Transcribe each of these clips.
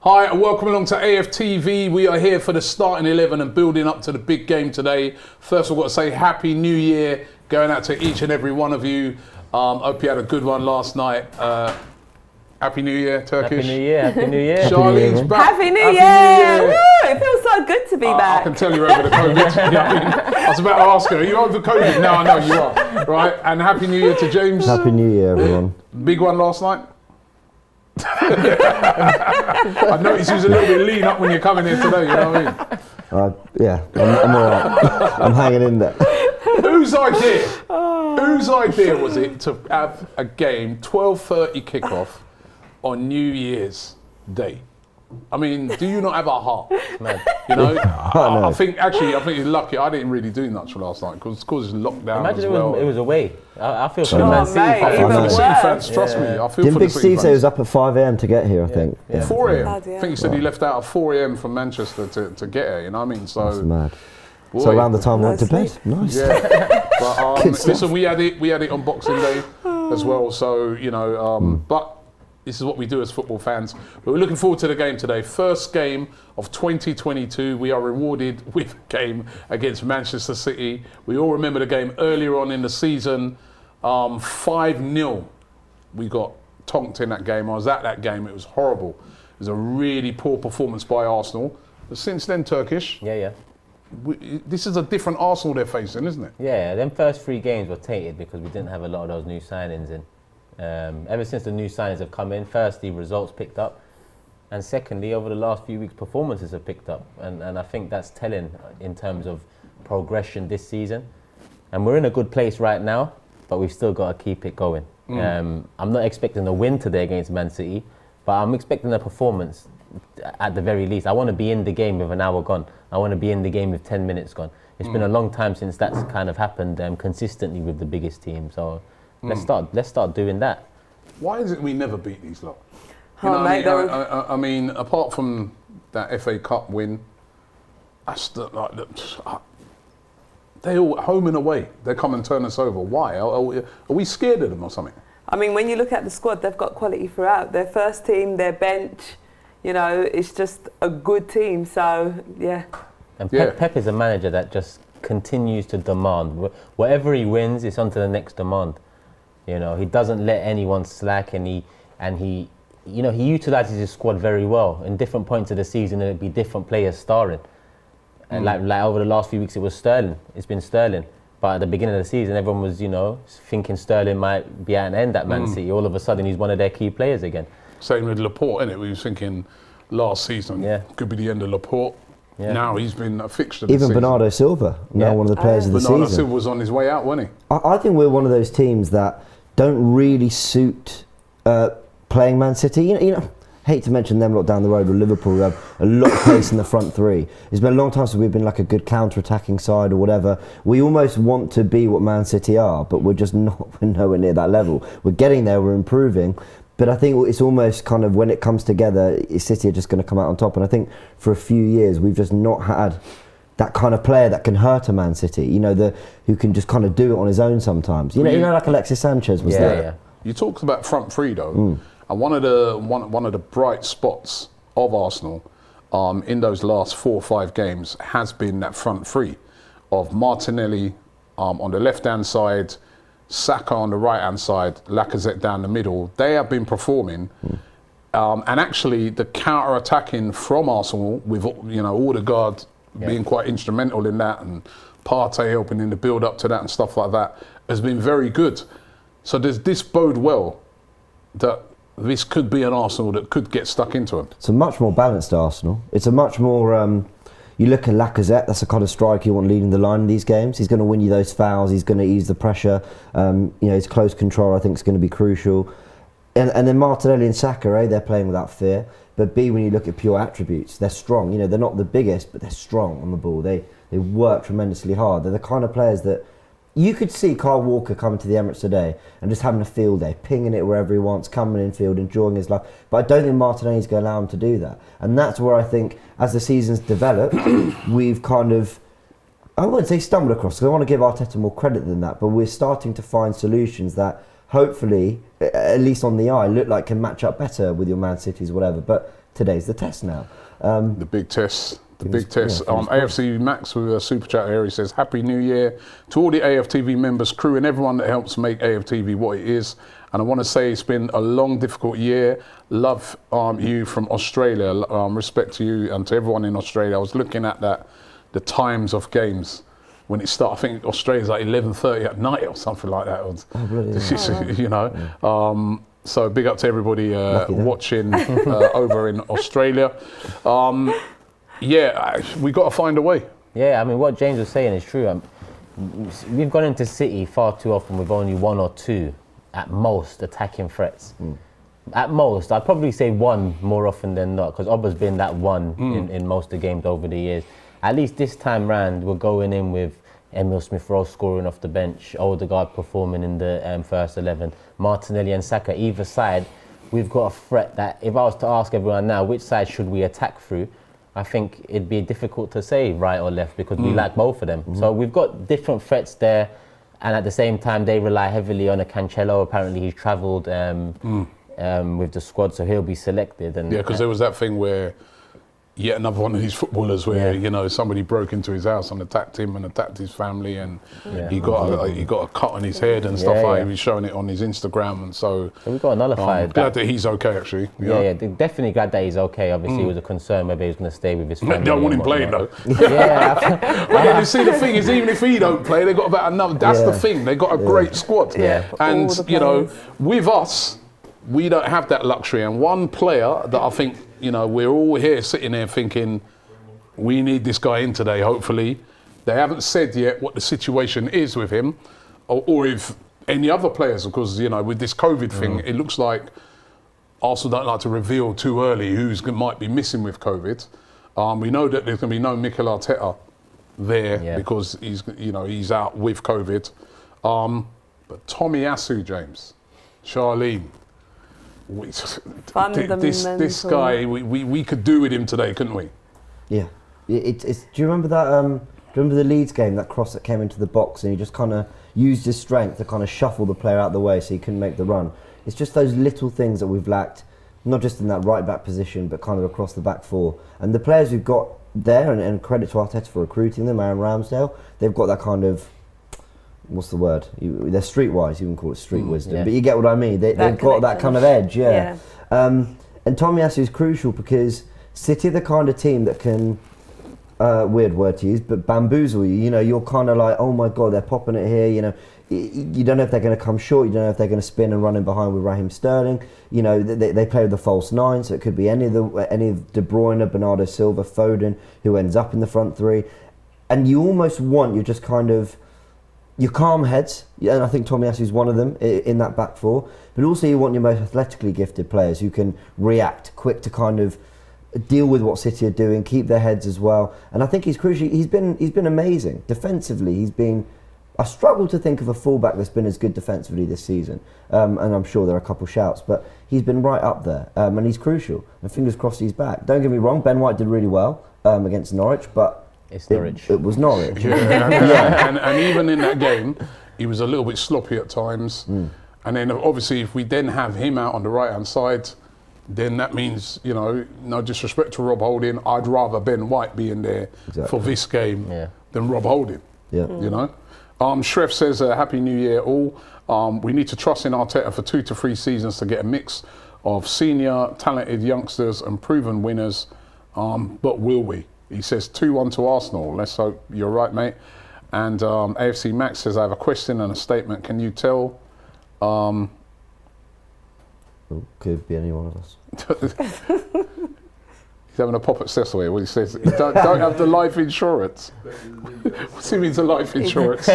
Hi and welcome along to AFTV. We are here for the starting 11 and building up to the big game today. First I've got to say Happy New Year going out to each and every one of you. Hope you had a good one last night. Happy New Year, Turkish. Happy New Year, Happy New Year. Charlene's back. Happy New Year! Woo, it feels so good to be back. I can tell you're over the COVID. You know what I mean? I was about to ask her, are you over COVID? No, I know you are. Right, and Happy New Year to James. Happy New Year, everyone. Big one last night. I noticed you was a little bit lean up when you're coming here today, you know what I mean? Yeah, I'm all right. I'm hanging in there. Whose idea was it to have a game, 12:30 kickoff on New Year's Day? I mean, do you not have a heart? Man. You know, I think you're lucky. I didn't really do much last night because it's lockdown. Imagine as well. it was away. I feel for Oh, the Man City I feel for the City fans, trust me. I feel Didn't for Big the City Steve say he fans. was up at 5 a.m. to get here, I think? Yeah. 4 a.m. Bloody I think he said he left out at 4 a.m. from Manchester to get here, you know what I mean? So, That's mad. boy, So around the time I went to bed. Nice. Nice. Yeah. But Good stuff. listen, we had it on Boxing Day as well, so, you know, but this is what we do as football fans. But we're looking forward to the game today. First game of 2022. We are rewarded with a game against Manchester City. We all remember the game earlier on in the season. 5-0. We got tonked in that game. I was at that game. It was horrible. It was a really poor performance by Arsenal. But since then, Turkish, Yeah. this is a different Arsenal they're facing, isn't it? Yeah, them first 3 games were tainted because we didn't have a lot of those new signings in. Ever since the new signings have come in, firstly, results picked up. And secondly, over the last few weeks, performances have picked up. And I think that's telling in terms of progression this season. And we're in a good place right now, but we've still got to keep it going. I'm not expecting a win today against Man City, but I'm expecting a performance at the very least. I want to be in the game with an hour gone. I want to be in the game with 10 minutes gone. It's been a long time since that's kind of happened consistently with the biggest team. So let's start doing that. Why is it we never beat these lot? Oh, You know mate, what I mean, apart from that FA Cup win, that's they all home and away. They come and turn us over. Why? Are we scared of them or something? I mean, when you look at the squad, they've got quality throughout. Their first team, their bench, you know, it's just a good team. So, yeah. And Pep is a manager that just continues to demand. Whatever he wins, it's on to the next demand. You know, he doesn't let anyone slack, and he utilises his squad very well. In different points of the season, it'd be different players starring. And like over the last few weeks, it was Sterling. It's been Sterling. But at the beginning of the season, everyone was, thinking Sterling might be at an end at Man City. All of a sudden, he's one of their key players again. Same with Laporte, innit? We were thinking last season could be the end of Laporte. Yeah. Now he's been a fixture this Even season. Bernardo Silva, now one of the players of the Bernardo season. Silva was on his way out, wasn't he? I think we're one of those teams that don't really suit playing Man City. You know, hate to mention them lot down the road with Liverpool, who have a lot of pace in the front 3. It's been a long time since we've been like a good counter-attacking side or whatever. We almost want to be what Man City are, but we're just not. We're nowhere near that level. We're getting there, we're improving. But I think it's almost kind of when it comes together, City are just going to come out on top. And I think for a few years, we've just not had that kind of player that can hurt a Man City, who can just kind of do it on his own sometimes. You know, like Alexis Sanchez was there. Yeah. You talked about front 3 though, and one of the bright spots of Arsenal in those last 4 or 5 games has been that front 3 of Martinelli on the left-hand side, Saka on the right-hand side, Lacazette down the middle. They have been performing, and actually the counter-attacking from Arsenal with Odegaard being quite instrumental in that, and Partey helping in the build-up to that and stuff like that has been very good. So does this bode well that this could be an Arsenal that could get stuck into them? It's a much more balanced Arsenal. It's a much more. You look at Lacazette, that's the kind of striker you want leading the line in these games. He's going to win you those fouls, he's going to ease the pressure. His close control, I think, is going to be crucial. And then Martinelli and Saka, they're playing without fear. But B, when you look at pure attributes, they're strong. They're not the biggest, but they're strong on the ball. They work tremendously hard. They're the kind of players that you could see Kyle Walker coming to the Emirates today and just having a field day, pinging it wherever he wants, coming in field, enjoying his life. But I don't think Martinelli's going to allow him to do that. And that's where I think, as the season's developed, we've kind of, I wouldn't say stumbled across, because I want to give Arteta more credit than that, but we're starting to find solutions that hopefully, at least on the eye, look like can match up better with your Man Cities, whatever. But today's the test now. The big test. The big test. Yeah, AFC Max with a super chat here. He says, Happy New Year to all the AFTV members, crew, and everyone that helps make AFTV what it is. And I want to say it's been a long, difficult year. Love you from Australia. Respect to you and to everyone in Australia. I was looking at the times of games when it started. I think Australia's like 11:30 at night or something like that. You know. So big up to everybody watching over in Australia. Yeah, we got to find a way. Yeah, I mean, what James was saying is true. We've gone into City far too often with only one or two, at most, attacking threats. At most, I'd probably say one more often than not, because Obba's been that one in most of the games over the years. At least this time round, we're going in with Emile Smith-Rowe scoring off the bench, Odegaard performing in the first 11, Martinelli and Saka either side. We've got a threat that, if I was to ask everyone now, which side should we attack through? I think it'd be difficult to say right or left because we lack both of them. So we've got different threats there, and at the same time they rely heavily on a Cancelo. Apparently he's travelled with the squad, so he'll be selected. And yeah, because there was that thing where yet another one of these footballers where you know somebody broke into his house and attacked him and attacked his family, and he got a cut on his head and stuff like that. He was showing it on his Instagram, and so we got nullified. Glad that he's okay actually. Yeah, definitely glad that he's okay. Obviously, it was a concern whether he was going to stay with his family. They don't want him playing though. Yeah, you see, the thing is, even if he don't play, they got about another. That's the thing. They got a great squad. And you know, with us, we don't have that luxury. And one player that I think, you know, we're all here sitting there thinking we need this guy in today, hopefully. They haven't said yet what the situation is with him or if any other players, because, you know, with this COVID thing, it looks like Arsenal don't like to reveal too early who's might be missing with COVID. We know that there's going to be no Mikel Arteta there because he's out with COVID. But Tommy Asu, James, Charlene, this guy, we could do with him today, couldn't we? Yeah. Do you remember that? Do you remember the Leeds game, that cross that came into the box and he just kind of used his strength to kind of shuffle the player out of the way so he couldn't make the run? It's just those little things that we've lacked, not just in that right back position, but kind of across the back four. And the players we've got there, and credit to Arteta for recruiting them, Aaron Ramsdale, they've got that kind of, what's the word? They're streetwise, you can call it street wisdom, but you get what I mean. They've got that kind of edge, And Tomiyasu is crucial because City are the kind of team that can, weird word to use, but bamboozle you. You know, you're kind of like, oh my God, they're popping it here. You know, you don't know if they're going to come short. You don't know if they're going to spin and run in behind with Raheem Sterling. You know, they play with the false nine, so it could be any of De Bruyne, Bernardo Silva, Foden, who ends up in the front three. And you almost want, you're just kind of, your calm heads, and I think Tomiyasu is one of them in that back four, but also you want your most athletically gifted players who can react quick to kind of deal with what City are doing, keep their heads as well. And I think he's crucial. He's been amazing defensively. I struggle to think of a fullback that's been as good defensively this season, and I'm sure there are a couple shouts, but he's been right up there, and he's crucial. And fingers crossed he's back. Don't get me wrong, Ben White did really well against Norwich, but it's Norwich. It was Norwich. And even in that game, he was a little bit sloppy at times. And then obviously if we then have him out on the right-hand side, then that means, you know, no disrespect to Rob Holding, I'd rather Ben White be in there for this game than Rob Holding, you know. Shref says, Happy New Year all. We need to trust in Arteta for 2 to 3 seasons to get a mix of senior, talented youngsters and proven winners, but will we? He says 2-1 to Arsenal. Let's hope you're right, mate. And AFC Max says, I have a question and a statement. Can you tell? Could be any one of us. He's having a pop at Cecil here. He says, you don't have the life insurance. What's he mean to life insurance?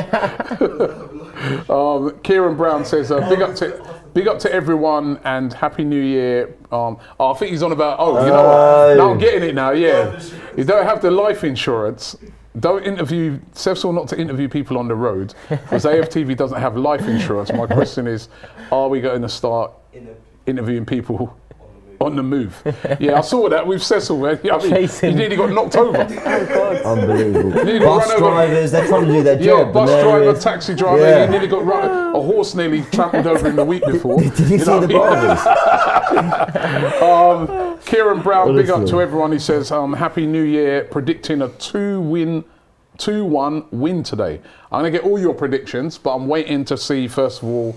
Kieran Brown says, big up to everyone and Happy New Year. I think he's on about, you know what? Now I'm getting it now, yeah. You don't have the life insurance. Don't interview, Cecil not to interview people on the road, because AFTV doesn't have life insurance. My question is, are we going to start interviewing people on the move. Yeah, I saw that with Cecil. Man. I mean, Chasing. he nearly got knocked over. Unbelievable. Nearly got Bus run over. drivers, they're trying to do their Yeah, job. bus and there driver, it is. taxi driver, Yeah. he nearly got run. A horse nearly trampled over him the week before. Did you see know the what I mean? barbers? Kieran Brown, big up Honestly. to everyone. He says, Happy New Year, predicting a 2-1 win today. I'm going to get all your predictions, but I'm waiting to see, first of all,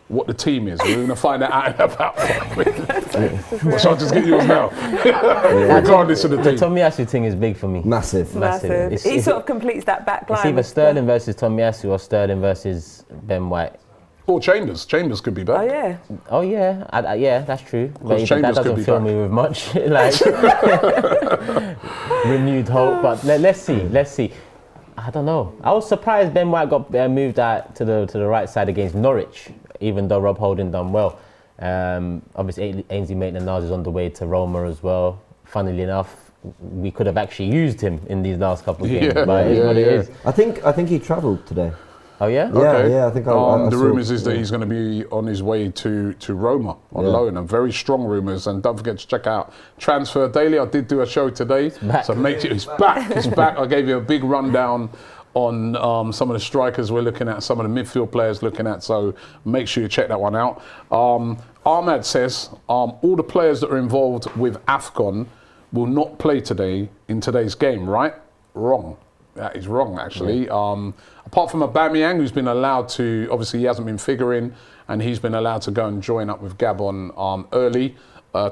what the team is. We're going to find that out in about 5 minutes. Or shall I just get yours now? Regardless of the The team. Tomiyasu thing is big for me. Massive. Massive. It's- He it's- sort of completes that back line. It's either with Sterling versus Tomiyasu or Sterling versus Ben White. Or Chambers. Chambers could be Oh, back. yeah. Oh yeah, yeah, that's true. But Because even that Chambers could doesn't be fill back. me with much like renewed hope. But let's see. I don't know. I was surprised Ben White got moved out to the right side against Norwich, even though Rob Holding done well. Obviously, Ainsley Maitland-Niles is on the way to Roma as well. Funnily enough, we could have actually used him in these last couple of games, Yeah, but it is what it is. I think he travelled today. Oh yeah. Okay. Yeah, I think I the saw- rumours is that he's going to be on his way to Roma on loan, and very strong rumours. And don't forget to check out Transfer Daily. I did do a show today, back. so make sure he's back. He's back. I gave you a big rundown on some of the strikers we're looking at, some of the midfield players looking at. So make sure you check that one out. Ahmad says all the players that are involved with AFCON will not play today in today's game. Right? Wrong. That is wrong, actually. Apart from Aubameyang, who's been allowed to, obviously he hasn't been figuring, and he's been allowed to go and join up with Gabon early.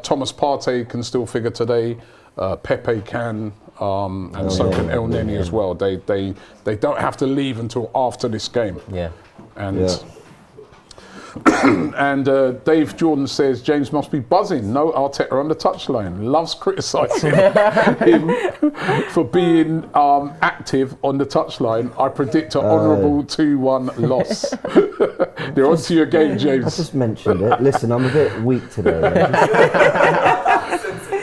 Thomas Partey can still figure today. Pepe can, and so can El Neni as well. They don't have to leave until after this game. Yeah. And and Dave Jordan says James must be buzzing. No Arteta on the touchline. Loves criticising him for being active on the touchline. I predict an honourable 2-1 loss. They're on to your game, I James. just mentioned it. Listen, I'm a bit weak today. man.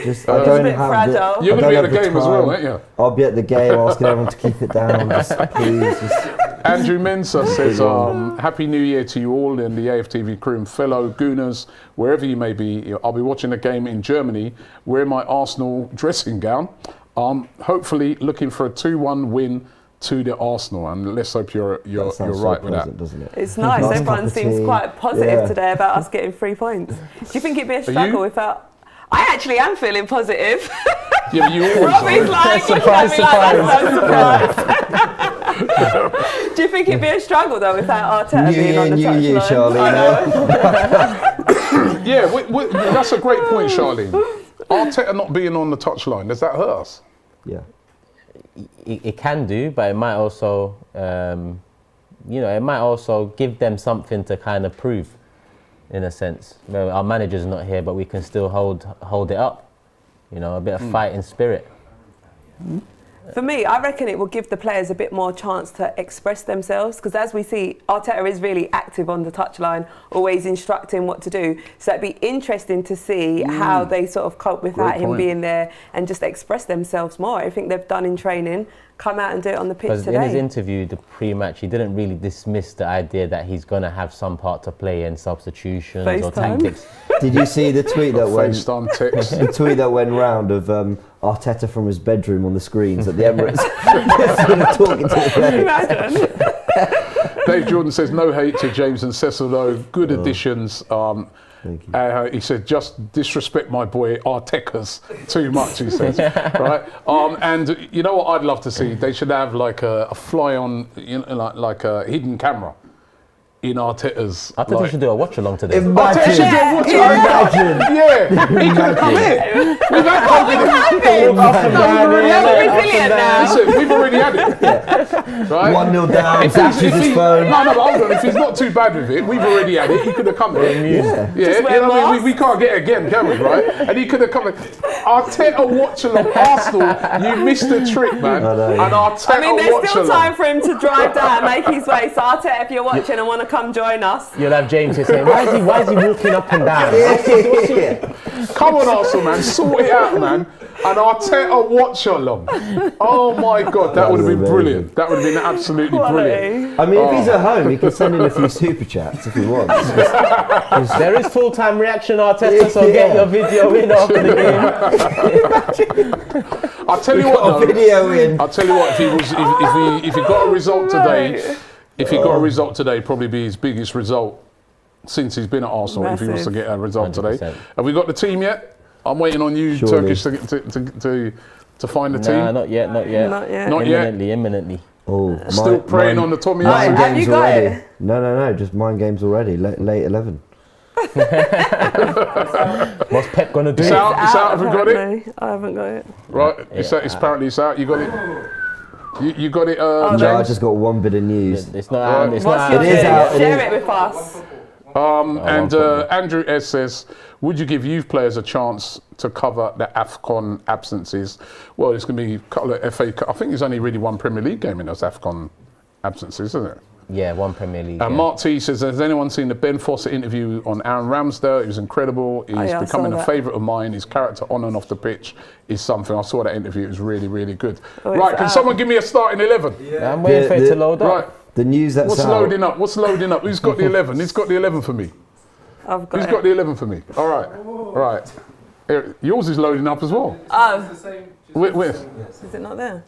Just, I a don't bit have fragile. You're I going to be don't at have the game as well, time. aren't you? I'll be at the game asking everyone to keep it down. Just please. Just, Andrew Mensah says, Happy New Year to you all and the AFTV crew and fellow Gooners, wherever you may be. I'll be watching a game in Germany, wearing my Arsenal dressing gown. Hopefully looking for a 2-1 win to the Arsenal, and let's hope you're sounds so right with that. pleasant, doesn't it? It's nice. Nice Everyone cup of seems tea. quite positive Yeah. today about us getting 3 points. Do you think it'd be a struggle you? without... I actually am feeling positive. Yeah, but you always Robbie's are. like, looking at me like that's so surprised. Do you think it'd be a struggle though without Arteta New being year, on the new touchline? you, Charlie. I know. Yeah, that's a great point, Charlene. Arteta not being on the touchline, does that hurt us? Yeah. It can do, but it might also, it might also give them something to kind of prove, in a sense. Well, our manager's not here, but we can still hold it up. A bit of fighting spirit. For me, I reckon it will give the players a bit more chance to express themselves, because as we see, Arteta is really active on the touchline, always instructing what to do. So it'd be interesting to see how they sort of cope without Great him point. being there and just express themselves more. I think they've done in training, come out and do it on the pitch Because in his today. interview, the pre-match, he didn't really dismiss the idea that he's going to have some part to play in substitutions or FaceTime. tactics. Did you see the tweet that went? FaceTime text. The tweet that went round of Arteta from his bedroom on the screens at the Emirates, talking to the players. Imagine. Dave Jordan says no hate to James and Cecil though, good additions. Thank you. He said just disrespect my boy Arteta's too much. He says, right? And you know what I'd love to see? They should have like a fly on, like a hidden camera in Arteta's. I thought we should do a watch along today. Arteta should do a watch Imagine. Yeah, he could have come here. We've had Resilient now. Listen, we've already had it. Right? 1-0 down, If dashes he's- if his he- phone. No, but hold on. If he's not too bad with it, we've already had it. He could have come here. Yeah. Yeah, wear you know what I mean? masks. We can't get it again, can we, right? And he could have come in. Arteta watch along. Arsenal, you missed the trick, man. know. And Arteta I mean, there's watch still along. time for him to drive down, make his way. So Arteta, if you're watching and want to come join us, You'll have James here saying, why is he walking up and down? Come on, Arsenal, man. Sort it out, man. An Arteta watch along. Oh my God, that would have been brilliant. That would have been absolutely brilliant. I mean, if he's at home, he can send in a few super chats if he wants. There is full-time reaction, Arteta, so get your video in after the game. I'll tell you what, though. Video in. I'll tell you what. If he got a result today, probably be his biggest result since he's been at Arsenal. If he was to get a result 100%. today, have we got the team yet? I'm waiting on you, Surely. Turkish, to find the team. Nah, not yet. Not yet. Imminently. Oh, Still praying on the Tommy mind Asu. Have you games got already. it? No, just mind games already. Late 11. What's Pep gonna do? It's out. Have we got it? apparently. I haven't got it. Right. It's apparently it's out. You got it. You got it, No, I James. just got one bit of news. It's not out. It's What's not your out. It is out, it Share is. it with us. And Andrew S says, would you give youth players a chance to cover the AFCON absences? Well, it's going to be a couple of FA Cup. I think there's only really one Premier League game in those AFCON absences, isn't it? Yeah, one Premier League. Mark T says, has anyone seen the Ben Foster interview on Aaron Ramsdale? It was incredible. He's yeah, I becoming saw a that. favourite of mine. His character on and off the pitch is something. I saw that interview. It was really, really good. Oh, it's Right, can out. someone give me a starting 11? I'm waiting for it to load up. Right. The news that's What's out. loading up? What's loading up? Who's got the 11? Who's got the 11 for me? I've got Who's it. got the 11 for me? All right. Right. Here, yours is loading up as well. Oh, Wait. is it not there?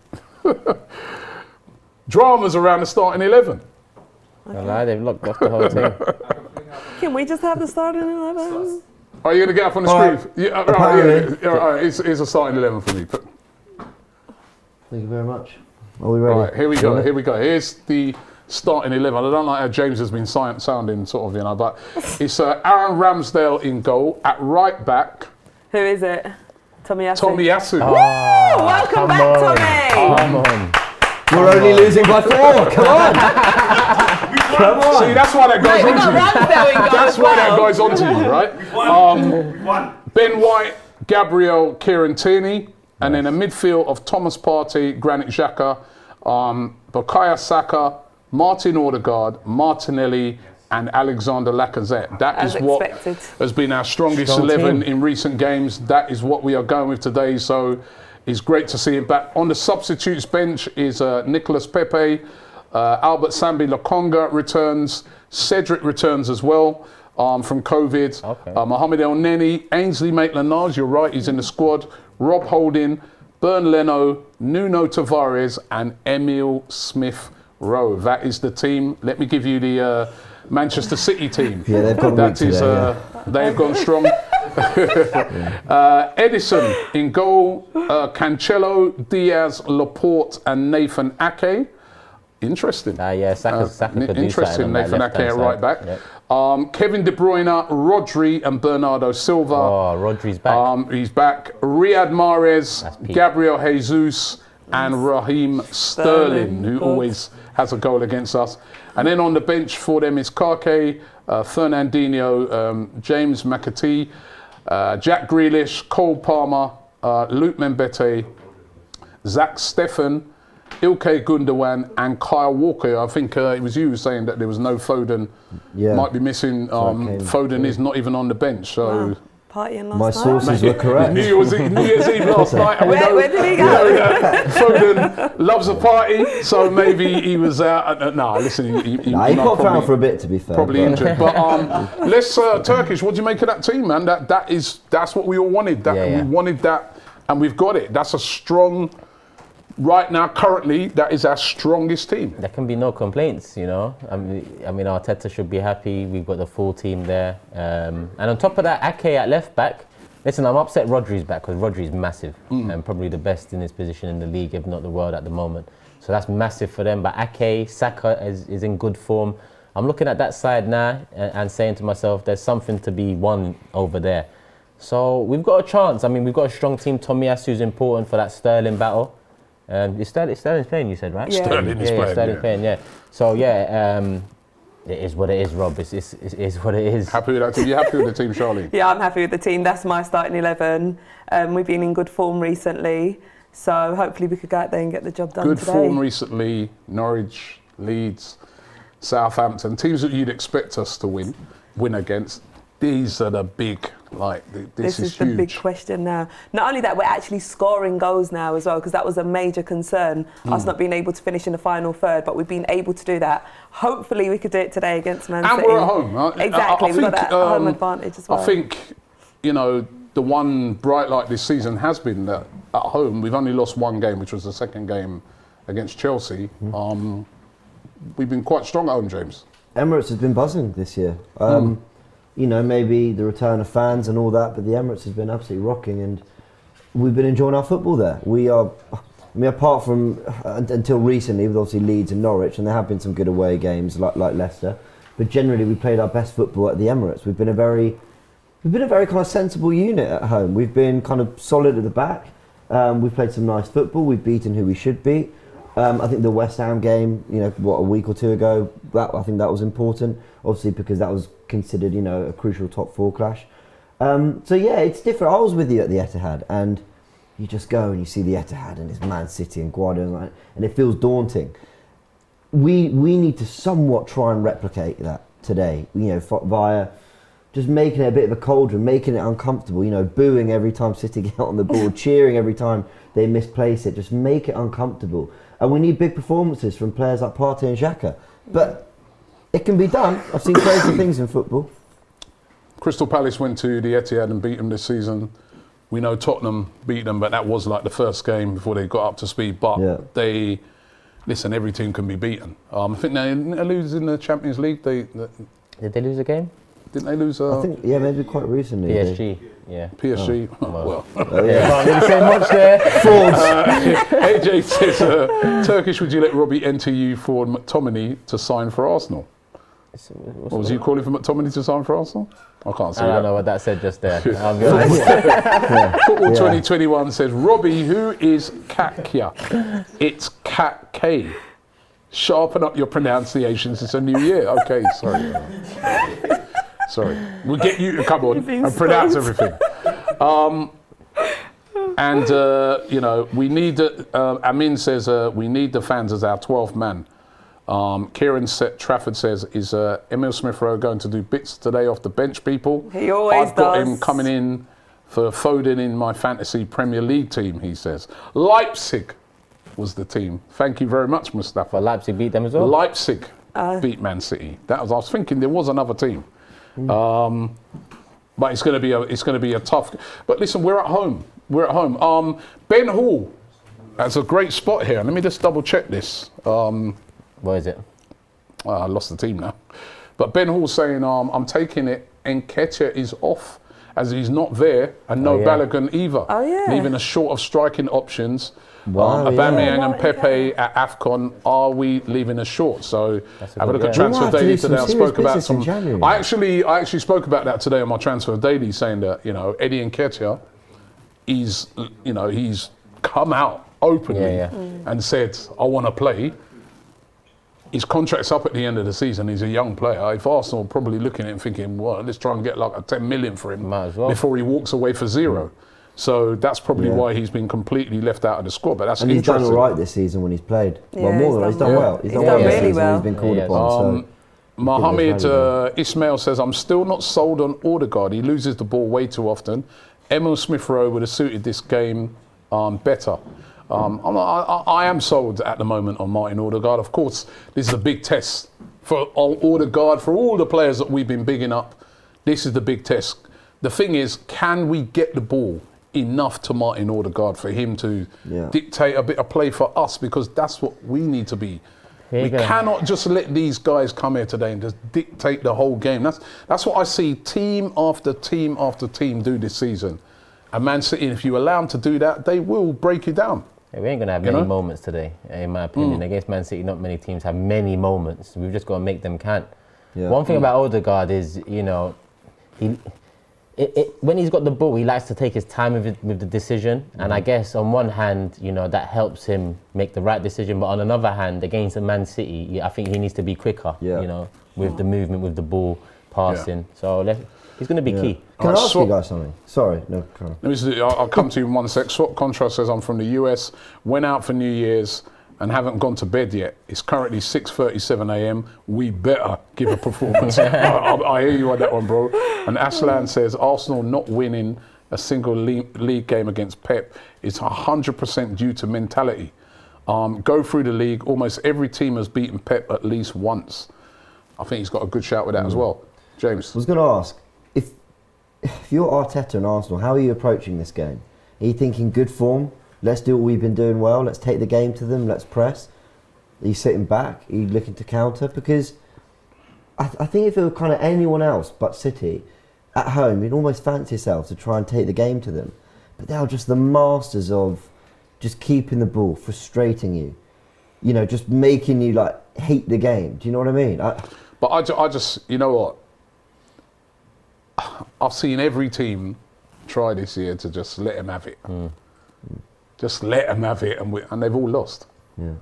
Dramas around the starting 11. No lie, they've locked off the whole team. Can we just have the starting 11? Are you going to get up on the All right. screen? Yeah, right, Apparently. yeah. All right, it's a starting 11 for me. Thank you very much. Are we ready? All right, here we go. Here's the starting 11. I don't like how James has been sounding sort of, but it's Aaron Ramsdale in goal. At right back, Who is it? Tommy Asu. Tommy Asu. Welcome come back, on. Tommy. Come on. We're only losing by 4. Come on. Come on. See, that's why that guy's We got onto you. Ramsdale in goal That's as why that well. guy's onto you, right? Ben White, Gabriel Kieran Tierney, and then a midfield of Thomas Partey, Granit Xhaka, Bukayo Saka, Martin Odegaard, Martinelli, and Alexander Lacazette. That As is what expected. has been our strongest Strong 11 team. in recent games. That is what we are going with today. So it's great to see him back. On the substitutes bench is Nicolas Pepe, Albert Sambi Lokonga returns, Cedric returns as well from COVID, Okay. Mohamed El Neni, Ainsley Maitland-Niles, you're right, he's in the squad, Rob Holding, Bern Leno, Nuno Tavares, and Emile Smith-Rowe. That is the team. Let me give you the Manchester City team. Yeah, they've gone That weak is, today, they've gone strong. Edison in goal, Cancelo, Diaz, Laporte, and Nathan Ake. Interesting. Yeah, Saka could do Interesting, something on that Nathan Ake left-hand at right side. back. Yep. Kevin De Bruyne, Rodri, and Bernardo Silva. Oh, Rodri's back. He's back. Riyad Mahrez, That's peak. Gabriel Jesus, and Raheem Sterling, who Good. always has a goal against us. And then on the bench for them is Kake, Fernandinho, James McAtee, Jack Grealish, Cole Palmer, Luke Mbete, Zach Steffen, Ilkay Gundogan, and Kyle Walker. I think it was you saying that there was no Foden. Yeah. Might be missing. Foden is not even on the bench. So. Wow. Partying last My night. sources were correct. New Year's Eve last night. And Where did he go? Foden loves a party, so maybe he was out. No, listen, he Nah, he popped around for a bit, to be fair. probably but- injured. But let's Turkish. What do you make of that team, man? That's what we all wanted. Yeah. We wanted that, and we've got it. That's a strong. Right now, currently, that is our strongest team. There can be no complaints, I mean, Arteta should be happy. We've got the full team there. And on top of that, Ake at left back. Listen, I'm upset Rodri's back because Rodri's massive and probably the best in his position in the league, if not the world at the moment. So that's massive for them. But Ake, Saka is in good form. I'm looking at that side now and saying to myself, there's something to be won over there. So we've got a chance. I mean, we've got a strong team. Tomiyasu is important for that Sterling battle. Sterling's playing, you said, right? Yeah. Sterling is playing, Sterling's yeah. playing, yeah. So, it is what it is, Rob. It is what it is. Happy with that team? You happy with the team, Charlie? Yeah, I'm happy with the team. That's my starting 11. We've been in good form recently, so hopefully we could go out there and get the job done Good today. form recently. Norwich, Leeds, Southampton, teams that you'd expect us to win against. These are the big, this is the huge. big question now. Not only that, we're actually scoring goals now as well, because that was a major concern, us not being able to finish in the final third, but we've been able to do that. Hopefully we could do it today against Man City. And we're at home. Exactly, we've got that home advantage as well. I think, the one bright light this season has been that at home, we've only lost one game, which was the second game against Chelsea. We've been quite strong at home, James. Emirates has been buzzing this year. Maybe the return of fans and all that, but the Emirates has been absolutely rocking, and we've been enjoying our football there. Apart from until recently, with obviously Leeds and Norwich, and there have been some good away games like Leicester, but generally we played our best football at the Emirates. We've been a very kind of sensible unit at home. We've been kind of solid at the back. We've played some nice football. We've beaten who we should beat. I think the West Ham game, a week or two ago, I think that was important, obviously because that was considered, a crucial top four clash. It's different. I was with you at the Etihad, and you just go and you see the Etihad and it's Man City and Guardiola, and it feels daunting. We need to somewhat try and replicate that today, via just making it a bit of a cauldron, making it uncomfortable, booing every time City get on the ball, cheering every time they misplace it, just make it uncomfortable. And we need big performances from players like Partey and Xhaka. But it can be done. I've seen crazy things in football. Crystal Palace went to the Etihad and beat them this season. We know Tottenham beat them, but that was like the first game before they got up to speed. But every team can be beaten. I think they lose in the Champions League. Did they lose a game? Didn't they lose? I think, maybe quite recently. PSG. Yeah. PSG. Can't really say much there. AJ says, Turkish, would you let Robbie enter you for McTominay to sign for Arsenal? What was you calling for McTominay to sign for Arsenal? I can't see that. I don't know what that said just there. I'll be honest. Football 2021 says, Robbie, who is Katya? It's Kat K. Sharpen up your pronunciations. It's a new year. Okay, sorry. We'll get you to come on and pronounce everything. We need, Amin says, we need the fans as our 12th man. Kieran Trafford says, is Emil Smith-Rowe going to do bits today off the bench, people? He always does. I've got him coming in for Foden in my fantasy Premier League team, he says. Leipzig was the team. Thank you very much, Mustafa. Leipzig beat them as well? Leipzig beat Man City. I was thinking there was another team. But it's going to be a tough. But listen, we're at home. Ben Hall has a great spot here. Let me just double check this. What is it? I lost the team now. But Ben Hall saying, I'm taking it. Nketiah is off as he's not there, and no Balogun either. Leaving us short of striking options. Aubameyang and Pepe at AFCON, are we leaving us short? So have a look at Transfer Daily today. I spoke about some. I actually spoke about that today on my Transfer Daily, saying that Eddie Nketiah, he's come out openly and said, I want to play. His contract's up at the end of the season. He's a young player. If Arsenal are probably looking at him thinking, well, let's try and get like a 10 million for him before he walks away for zero. So that's probably why he's been completely left out of the squad. But that's and interesting. He's done all right this season when he's played. Yeah, he's done well. He's done really well. He's been called upon. Mohammed Ismail says, I'm still not sold on Odegaard. He loses the ball way too often. Emil Smith-Rowe would have suited this game better. I am sold at the moment on Martin Odegaard. Of course, this is a big test for Odegaard, for all the players that we've been bigging up. This is the big test. The thing is, can we get the ball enough to Martin Odegaard for him to dictate a bit of play for us? Because that's what we need to be. We cannot just let these guys come here today and just dictate the whole game. That's what I see team after team after team do this season. And Man City, if you allow them to do that, they will break you down. Yeah, we ain't going to have many moments today, in my opinion. Against Man City, not many teams have many moments. We've just got to make them count. Yeah. One thing about Odegaard is, when he's got the ball, he likes to take his time with the decision. And I guess on one hand, that helps him make the right decision. But on another hand, against a Man City, I think he needs to be quicker, with the movement, with the ball, passing. So he's going to be key. Can I ask you guys something? Sorry, no. I'll come to you in one sec. Swap Contrast says, I'm from the US, went out for New Year's, and haven't gone to bed yet. It's currently 6:37 a.m. We better give a performance. I hear you on that one, bro. And Aslan says Arsenal not winning a single league game against Pep is 100% due to mentality. Go through the league, almost every team has beaten Pep at least once. I think he's got a good shout with that as well. James. I was going to ask, if you're Arteta and Arsenal, how are you approaching this game? Are you thinking good form? Let's do what we've been doing well. Let's take the game to them. Let's press. Are you sitting back? Are you looking to counter? Because I think if it were kind of anyone else but City at home, you'd almost fancy yourself to try and take the game to them. But they are just the masters of just keeping the ball, frustrating you. You know, just making you like hate the game. Do you know what I mean? But I just, you know what? I've seen every team try this year to just let them have it. Just let them have it, and they've all lost. Yeah.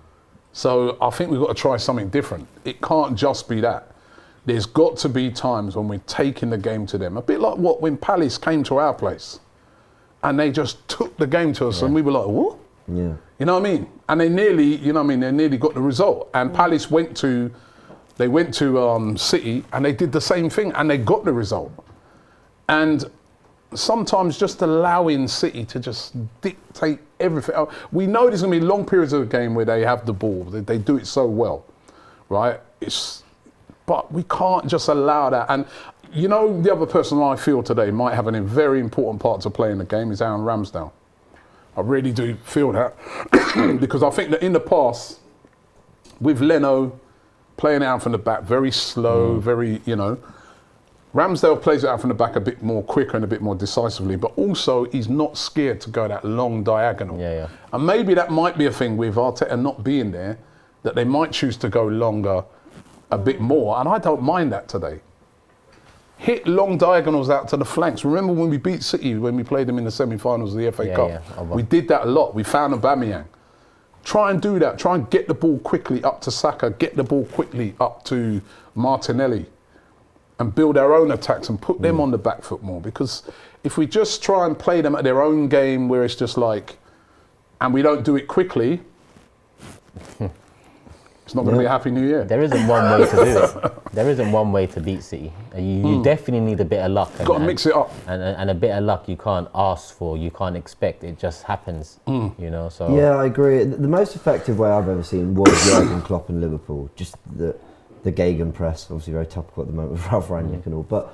So I think we've got to try something different. It can't just be that. There's got to be times when we're taking the game to them. A bit like when Palace came to our place and they just took the game to us and we were like, what? Yeah. You know what I mean? And they nearly, you know what I mean, they nearly got the result. And Palace went to City and they did the same thing and they got the result. And sometimes just allowing City to just dictate everything. We know there's going to be long periods of the game where they have the ball. They do it so well, right? But we can't just allow that. And you know, the other person I feel today might have a very important part to play in the game is Aaron Ramsdale. I really do feel that because I think that in the past, with Leno playing out from the back, very slow, very, you know, Ramsdale plays it out from the back a bit more quicker and a bit more decisively, but also he's not scared to go that long diagonal. Yeah. And maybe that might be a thing with Arteta not being there, that they might choose to go longer a bit more, and I don't mind that today. Hit long diagonals out to the flanks. Remember when we beat City, when we played them in the semi-finals of the FA Cup? Yeah. We did that a lot. We found Aubameyang. Try and do that. Try and get the ball quickly up to Saka, get the ball quickly up to Martinelli, and build our own attacks and put them on the back foot more. Because if we just try and play them at their own game where it's just like, and we don't do it quickly, it's not going to be a happy new year. There isn't one way to do it. There isn't one way to beat City. You definitely need a bit of luck. Got to mix it up. And a bit of luck you can't ask for, you can't expect. It just happens, you know. So yeah, I agree. The most effective way I've ever seen was Jurgen Klopp and Liverpool. Just the Gegenpress, obviously very topical at the moment with Ralph Rangnick and all. But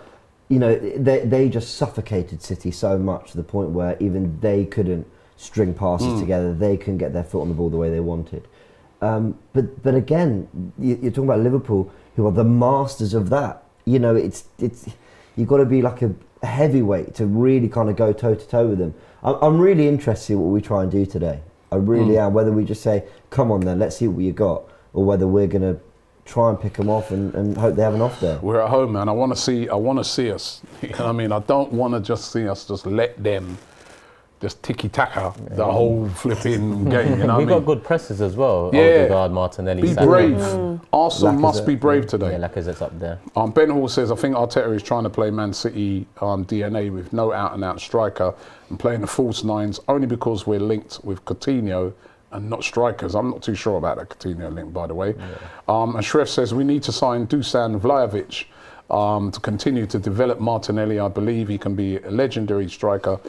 you know, they just suffocated City so much to the point where even they couldn't string passes together. They couldn't get their foot on the ball the way they wanted. But again, you're talking about Liverpool, who are the masters of that. You know, it's you've got to be like a heavyweight to really kind of go toe to toe with them. I'm really interested in what we try and do today. I really am. Whether we just say, "Come on, then, let's see what you got," or whether we're going to try and pick them off and hope they have an off day. We're at home, man. I want to see us. You know what I mean? I don't want to just see us just let them just tiki-taka the whole flipping game, you know We've what I got good presses as well. Yeah. Odegaard, Martinelli, Be Saka. brave. Arsenal must be brave Yeah, today. Lacazette's up there. Ben Hall says, I think Arteta is trying to play Man City DNA with no out-and-out striker and playing the false nines only because we're linked with Coutinho and not strikers. I'm not too sure about that Coutinho link, by the way. And Shref says, we need to sign Dusan Vlahovic to continue to develop Martinelli. I believe he can be a legendary striker.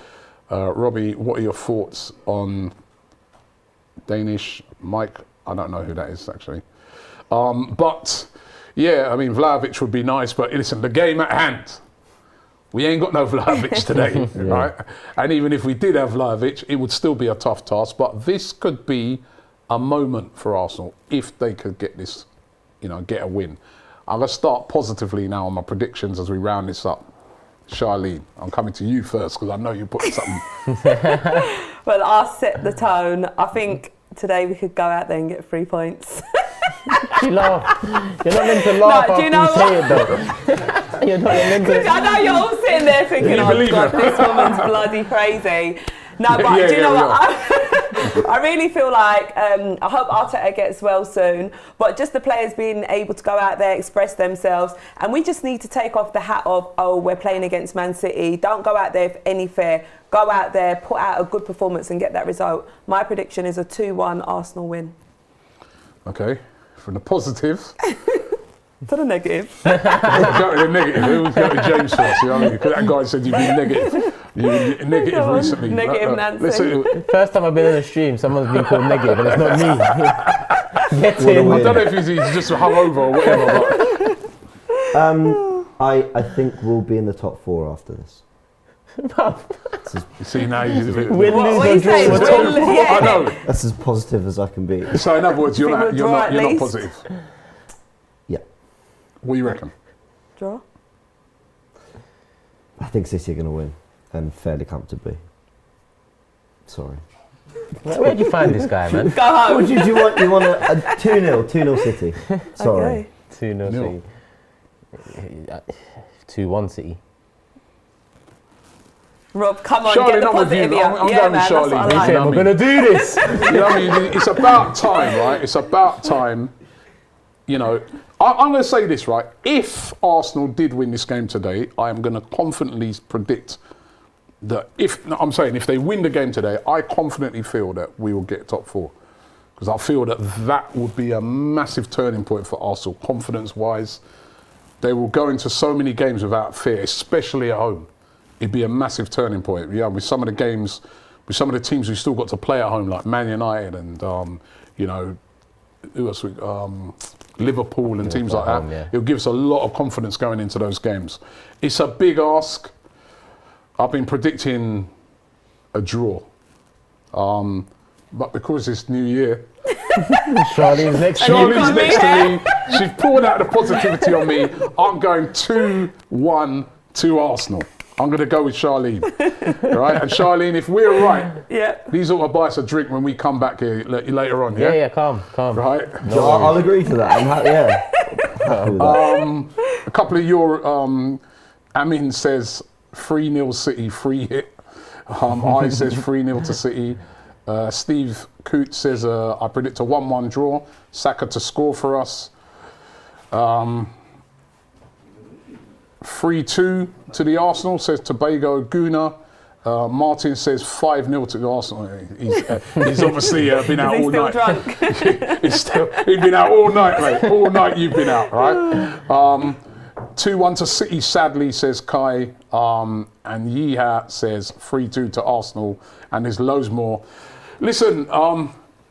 Robbie, what are your thoughts on Danish Mike? I don't know who that is, actually. But, yeah, I mean, Vlahovic would be nice, but listen, the game at hand. We ain't got no Vlahovic today, right? And even if we did have Vlahovic, it would still be a tough task. But this could be a moment for Arsenal if they could get this, you know, get a win. I'm going to start positively now on my predictions as we round this up. Charlene, I'm coming to you first because I know you put something. Well, I'll set the tone. I think today we could go out there and get 3 points. You laugh. You're not meant to laugh No, do after you know you say it, though. You're not meant to. I know you're all sitting there thinking, oh God, this woman's bloody crazy. No, but do you know what? I really feel like I hope Arteta gets well soon, but just the players being able to go out there, express themselves, and we just need to take off the hat of, oh, we're playing against Man City. Don't go out there with any fear. Go out there, put out a good performance and get that result. My prediction is a 2-1 Arsenal win. Okay, from the positive. To the negative. Go to the negative. Who was going to James first? You know what I mean? Because that guy said you've been negative. You've been negative Come on, recently. negative Nancy. Listen, First time I've been in a stream, someone's been called negative, and it's not me. Get I in. don't know if he's just hungover or whatever. But I think we'll be in the top 4 after this. you see now he's a bit. Win, What lose, are or you draw. saying? We're Win, top lose, four. yeah. I know. That's as positive as I can be. So in other words, you're Think not we'll draw at least? positive. Yeah. What do you reckon? Draw. I think City are going to win, and fairly comfortably. Sorry. Where'd you find this guy, man? Go home. What do you want? You want a 2-0 City. Sorry. Okay. 2-0 Nil. City. 2-1 City. Rob, come on, Charlie, get the I'm with you. positive here. I'm Yeah, going with man, Charlie. that's what He I said like. We're going to do this. You know what I mean? It's about time, right? It's about time. You know, I'm going to say this, right? If Arsenal did win this game today, I am going to confidently predict that if they win the game today, I confidently feel that we will get top 4. Because I feel that would be a massive turning point for Arsenal, confidence-wise. They will go into so many games without fear, especially at home. It'd be a massive turning point. Yeah, with some of the games, with some of the teams we still got to play at home, like Man United and you know, who else? Liverpool and teams like that. Yeah. It'll give us a lot of confidence going into those games. It's a big ask. I've been predicting a draw, but because it's New Year, Charlie's next to Charlie's got me next to me. She's poured out the positivity on me. I'm going 2-1 to Arsenal. I'm going to go with Charlene. Right? And Charlene, if we're right, Yeah. these are buy us a drink when we come back here later on. Yeah, calm. Right? I'll agree to that. I'm happy with that. A couple of your Amin says 3-0 City, free hit. I says 3-0 to City. Steve Coote says I predict a 1-1 draw. Saka to score for us. 3-2 to the Arsenal, says Tobago Guna. Martin says 5-0 to the Arsenal. He's obviously been out all night. Drunk? He's been out all night, mate. All night you've been out, right? 2-1 to City, sadly, says Kai. And Yeeha says 3-2 to Arsenal. And there's loads more. Listen,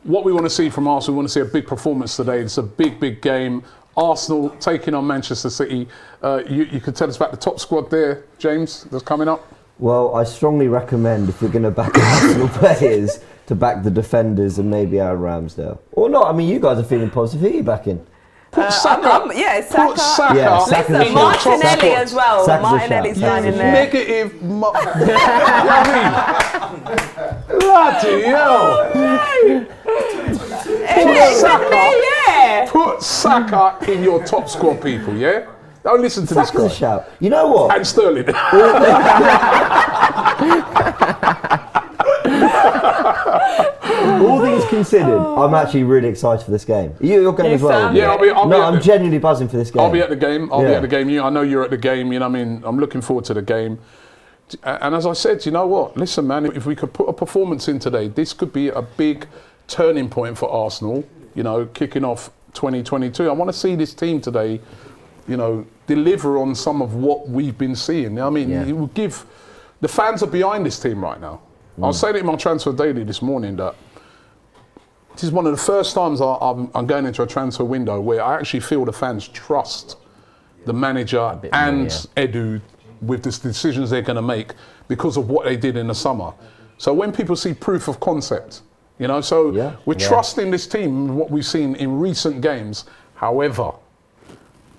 what we want to see from Arsenal, we want to see a big performance today. It's a big, big game. Arsenal taking on Manchester City. You could tell us about the top squad there, James, that's coming up. Well, I strongly recommend, if you're going to back Arsenal players, to back the defenders and maybe Aaron Ramsdale. Or not. I mean, you guys are feeling positive. Who are you backing? Put Saka. Saka. Put Saka. Yeah, Saka's Listen, a shout. Martinelli as well. Saka's a Martinelli's shout. down in there. Negative. You know what I mean? Yeah. Put Saka in your top squad, people, yeah? Don't listen to Saka's a this guy. shout. You know what? And Sterling. All things considered, I'm actually really excited for this game. You're going You as well? sound Yeah, I'm genuinely buzzing for this game. I'll be at the game. I'll be Yeah. at the game. I know you're at the game. You know what I mean? I'm looking forward to the game. And as I said, you know what? Listen, man, if we could put a performance in today, this could be a big turning point for Arsenal, you know, kicking off 2022. I want to see this team today, you know, deliver on some of what we've been seeing. I mean, it will give... The fans are behind this team right now. I was saying it in my Transfer Daily this morning that this is one of the first times I'm going into a transfer window where I actually feel the fans trust the manager and Edu with the decisions they're going to make because of what they did in the summer. So when people see proof of concept, you know, so we're trusting this team, what we've seen in recent games. However,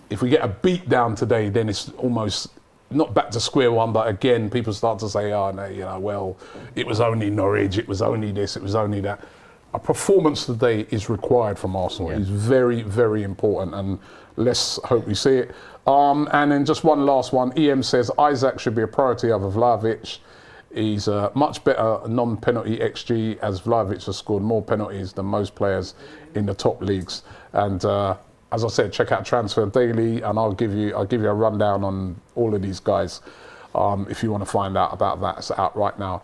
if we get a beat down today, then it's almost not back to square one, but again, people start to say, oh, no, you know, well, it was only Norwich, it was only this, it was only that. A performance today is required from Arsenal. It's very, very important, and let's hope we see it. And then just one last one. EM says Isaac should be a priority over Vlahovic. He's a much better non-penalty XG, as Vlahovic has scored more penalties than most players in the top leagues. And as I said, check out Transfer Daily, and I'll give you a rundown on all of these guys if you want to find out about that. It's out right now.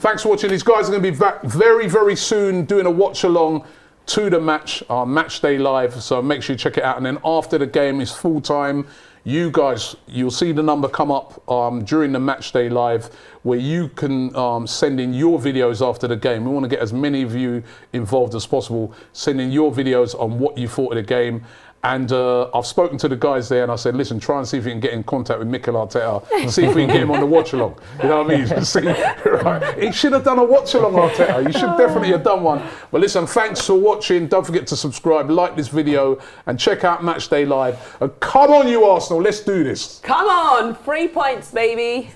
Thanks for watching. These guys are going to be back very, very soon doing a watch along to the match day live. So make sure you check it out. And then after the game is full time. You guys, you'll see the number come up during the match day live, where you can send in your videos after the game. We want to get as many of you involved as possible. Send in your videos on what you thought of the game. And I've spoken to the guys there and I said, listen, try and see if you can get in contact with Mikel Arteta and see if we can get him on the watch along. You know what I mean? See, right? He should have done a watch along, Arteta. You should definitely have done one. But listen, thanks for watching. Don't forget to subscribe, like this video, and check out Matchday Live. And come on, you Arsenal, let's do this. Come on, 3 points, baby.